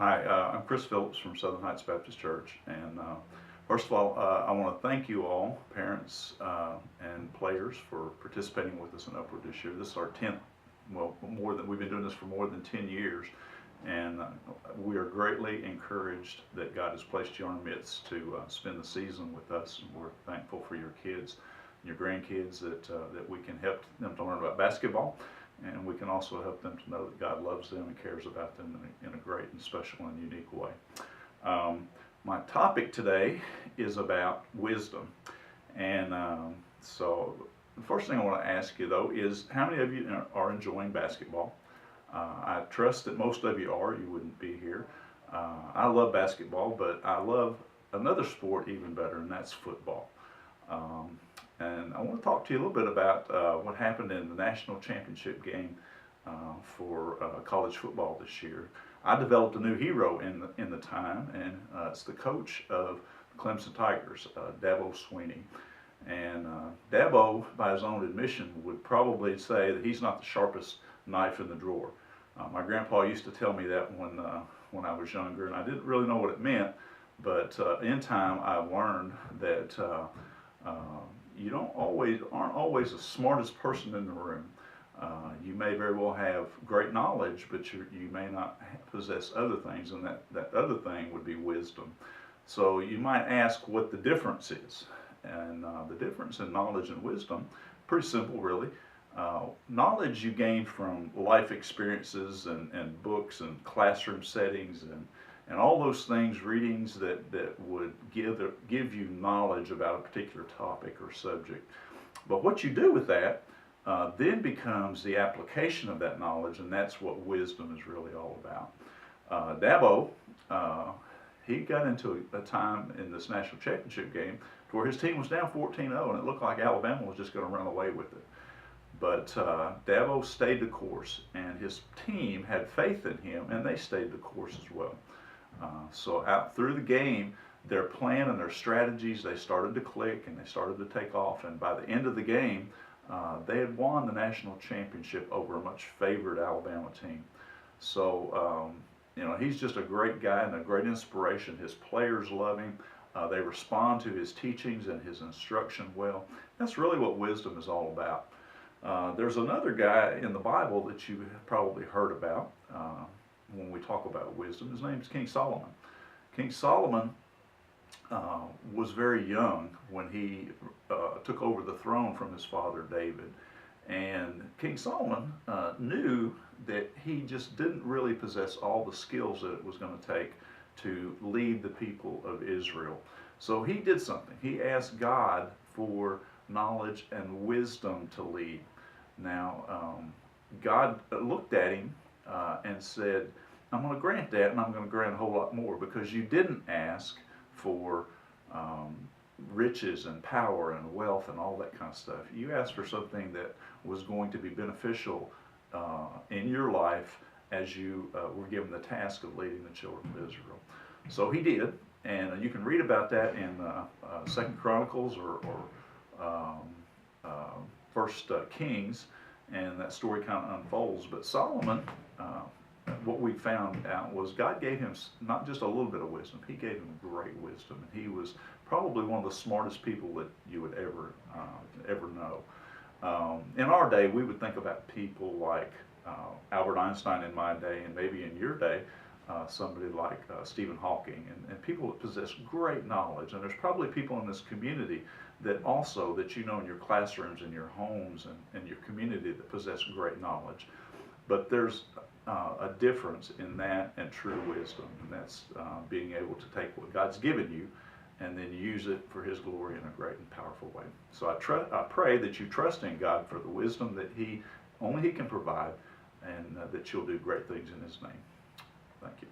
Hi, I'm Chris Phillips from Southern Heights Baptist Church, and first of all, I want to thank you all, parents and players, for participating with us in Upward this year. This is our 10th, well, we've been doing this for more than 10 years, and we are greatly encouraged that God has placed you in our midst to spend the season with us, and we're thankful for your kids and your grandkids that we can help them to learn about basketball. And we can also help them to know that God loves them and cares about them in a great and special and unique way. My topic today is about wisdom. And so the first thing I want to ask you, though, is how many of you are enjoying basketball? I trust that most of you are. You wouldn't be here. I love basketball, but I love another sport even better, and that's football. And I want to talk to you a little bit about what happened in the national championship game for college football this year. I developed a new hero in the time, and it's the coach of the Clemson Tigers, Devo. And Devo, by his own admission, would probably say that he's not the sharpest knife in the drawer. My grandpa used to tell me that when I was younger, and I didn't really know what it meant. But in time, I learned that you aren't always the smartest person in the room. You may very well have great knowledge, but you may not possess other things, and that other thing would be wisdom. So you might ask what the difference is. And the difference in knowledge and wisdom, pretty simple really. Knowledge you gain from life experiences and books and classroom settings and all those things, readings that would give you knowledge about a particular topic or subject. But what you do with that then becomes the application of that knowledge, and that's what wisdom is really all about. Devo, he got into a time in this national championship game where his team was down 14-0, and it looked like Alabama was just going to run away with it. But Devo stayed the course, and his team had faith in him, and they stayed the course as well. So out through the game, their plan and their strategies, they started to click and they started to take off. And by the end of the game, they had won the national championship over a much favored Alabama team. So, he's just a great guy and a great inspiration. His players love him. They respond to his teachings and his instruction well. That's really what wisdom is all about. There's another guy in the Bible that you have probably heard about when we talk about wisdom. His name is King Solomon. King Solomon was very young when he took over the throne from his father David. And King Solomon knew that he just didn't really possess all the skills that it was going to take to lead the people of Israel. So he did something. He asked God for knowledge and wisdom to lead. Now, God looked at him and said, I'm going to grant that, and I'm going to grant a whole lot more, because you didn't ask for riches and power and wealth and all that kind of stuff. You asked for something that was going to be beneficial in your life as you were given the task of leading the children of Israel. So he did, and you can read about that in 2 Chronicles or First Kings, and that story kind of unfolds. But Solomon, what we found out was God gave him not just a little bit of wisdom, he gave him great wisdom. And he was probably one of the smartest people that you would ever know. In our day, we would think about people like Albert Einstein in my day, and maybe in your day, somebody like Stephen Hawking, and people that possess great knowledge. And there's probably people in this community that in your classrooms and your homes and your community that possess great knowledge. But there's a difference in that and true wisdom, and that's being able to take what God's given you and then use it for His glory in a great and powerful way. So I pray that you trust in God for the wisdom that only He can provide, and that you'll do great things in His name. Thank you.